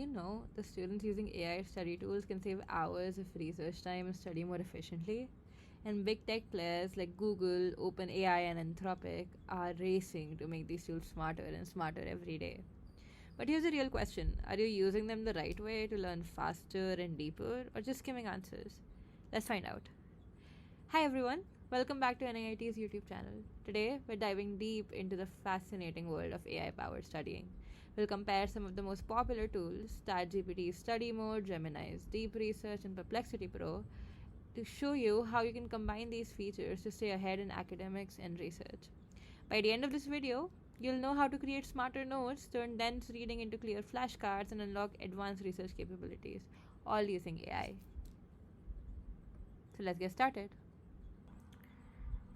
you know the students using AI study tools can save hours of research time and study more efficiently? And big tech players like Google, OpenAI, and Anthropic are racing to make these tools smarter and smarter every day. But here's a real question. Are you using them the right way to learn faster and deeper, or just skimming answers? Let's find out. Hi everyone, welcome back to NIIT's YouTube channel. Today, we're diving deep into the fascinating world of AI-powered studying. We'll compare some of the most popular tools, ChatGPT Study Mode, Gemini's Deep Research, and Perplexity Pro, to show you how you can combine these features to stay ahead in academics and research. By the end of this video, you'll know how to create smarter notes, turn dense reading into clear flashcards, and unlock advanced research capabilities, all using AI. So let's get started.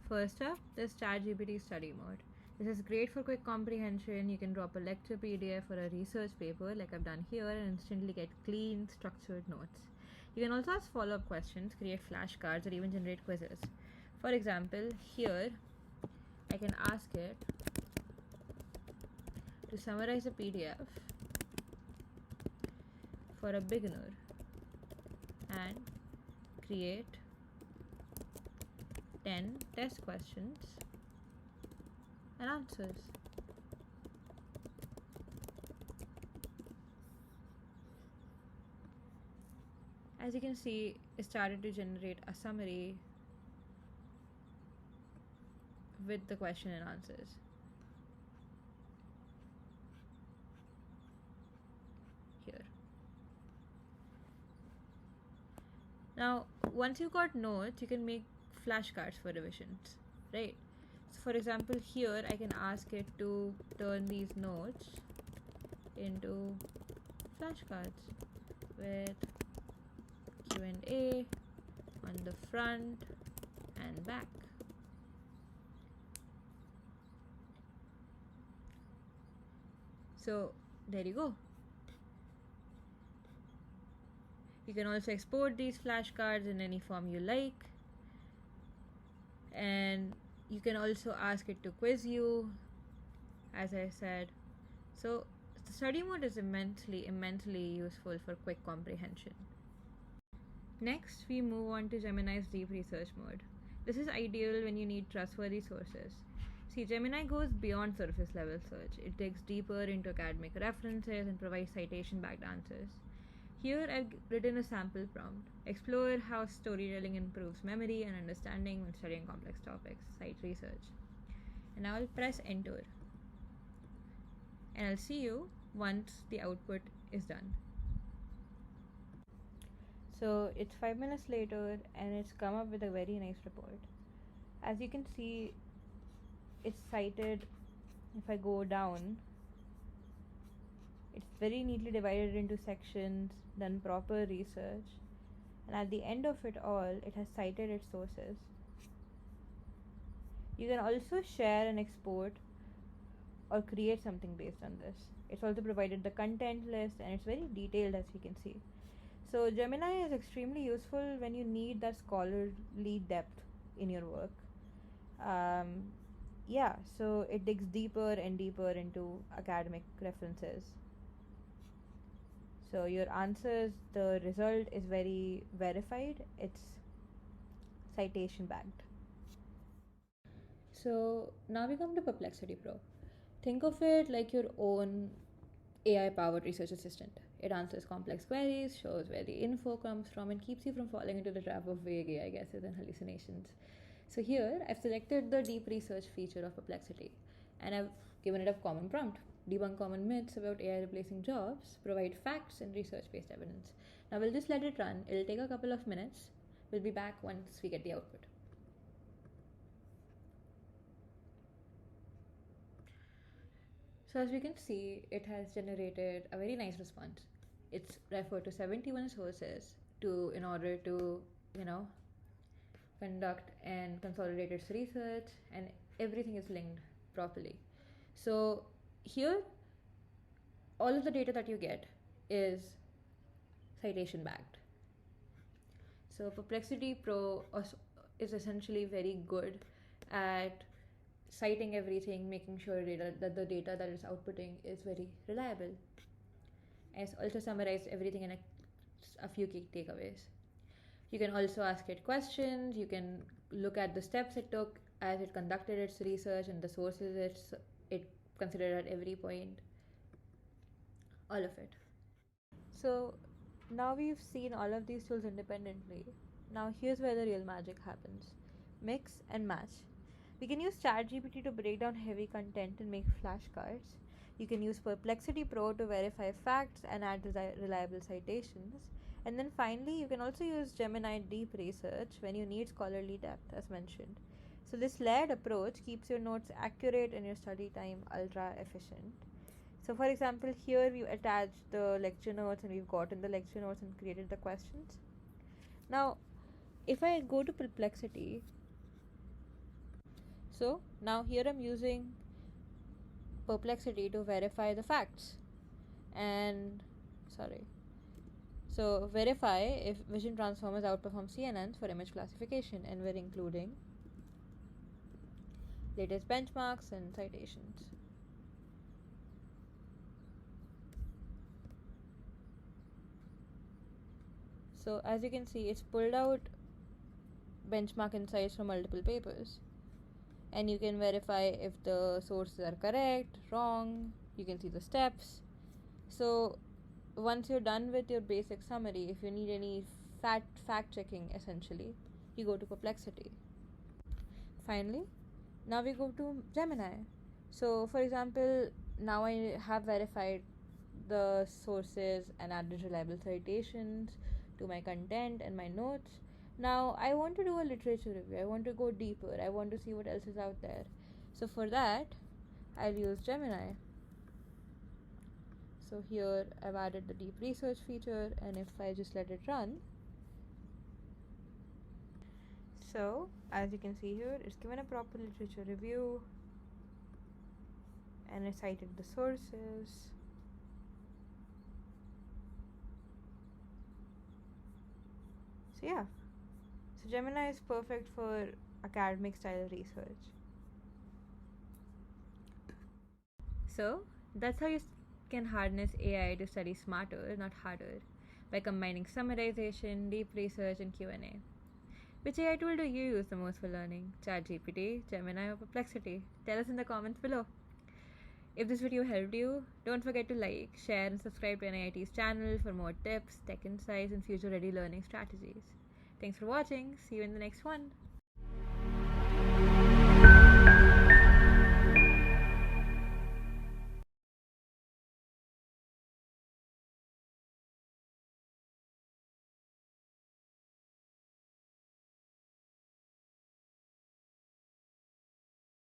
First up, there's ChatGPT Study Mode. This is great for quick comprehension. You can drop a lecture PDF or a research paper like I've done here and instantly get clean, structured notes. You can also ask follow-up questions, create flashcards, or even generate quizzes. For example, here I can ask it to summarize a PDF for a beginner and create 10 test questions and answers. As you can see, it started to generate a summary with the question and answers. Here. Now, once you've got notes, you can make flashcards for revisions, right? So for example, here I can ask it to turn these notes into flashcards with Q&A on the front and back. So there you go. You can also export these flashcards in any form you like, and you can also ask it to quiz you, as I said. So the study mode is immensely useful for quick comprehension. Next, we move on to Gemini's Deep Research mode. This is ideal when you need trustworthy sources. See, Gemini goes beyond surface level search. It digs deeper into academic references and provides citation-backed answers. Here I've written a sample prompt. Explore how storytelling improves memory and understanding when studying complex topics. Cite research. And I'll press enter. And I'll see you once the output is done. So it's 5 minutes later and it's come up with a very nice report. As you can see, it's cited. If I go down, it's very neatly divided into sections, done proper research, and at the end of it all, it has cited its sources. You can also share and export or create something based on this. It's also provided the content list and it's very detailed, as you can see. So Gemini is extremely useful when you need that scholarly depth in your work. So it digs deeper and deeper into academic references. So your answers, the result is very verified. It's citation backed. So now we come to Perplexity Pro. Think of it like your own AI powered research assistant. It answers complex queries, shows where the info comes from, and keeps you from falling into the trap of vague AI guesses and hallucinations. So here I've selected the deep research feature of Perplexity and I've given it a common prompt. Debunk common myths about AI replacing jobs, provide facts and research-based evidence. Now we'll just let it run. It'll take a couple of minutes. We'll be back once we get the output. So as we can see, it has generated a very nice response. It's referred to 71 sources in order to, conduct and consolidate its research, and everything is linked properly. So here, all of the data that you get is citation backed. So Perplexity Pro is essentially very good at citing everything, making sure that the data that it's outputting is very reliable. I also summarized everything in a few key takeaways. You can also ask it questions. You can look at the steps it took as it conducted its research and the sources it considered at every point. All of it. So now we've seen all of these tools independently. Now here's where the real magic happens. Mix and match. We can use ChatGPT to break down heavy content and make flashcards. You can use Perplexity Pro to verify facts and add reliable citations. And then finally, you can also use Gemini Deep Research when you need scholarly depth, as mentioned. So this layered approach keeps your notes accurate and your study time ultra efficient. So for example, here we attached the lecture notes and we've gotten the lecture notes and created the questions. Now, if I go to Perplexity, so now here I'm using Perplexity to verify the facts. So verify if vision transformers outperform CNNs for image classification, and we're including latest benchmarks and citations. So as you can see, it's pulled out benchmark insights from multiple papers, and you can verify if the sources are correct, wrong. You can see the steps. So once you're done with your basic summary, if you need any fact checking, essentially, you go to Perplexity. Finally, now we go to Gemini. So for example, now I have verified the sources and added reliable citations to my content and my notes. Now I want to do a literature review. I want to go deeper. I want to see what else is out there. So for that, I'll use Gemini. So here I've added the deep research feature, and if I just let it run, so as you can see here, it's given a proper literature review and it cited the sources. So yeah, so Gemini is perfect for academic style research. So that's how you can harness AI to study smarter, not harder, by combining summarization, deep research, and Q&A. Which AI tool do you use the most for learning? ChatGPT, Gemini, or Perplexity? Tell us in the comments below. If this video helped you, don't forget to like, share, and subscribe to NIIT's channel for more tips, tech insights, and future-ready learning strategies. Thanks for watching. See you in the next one.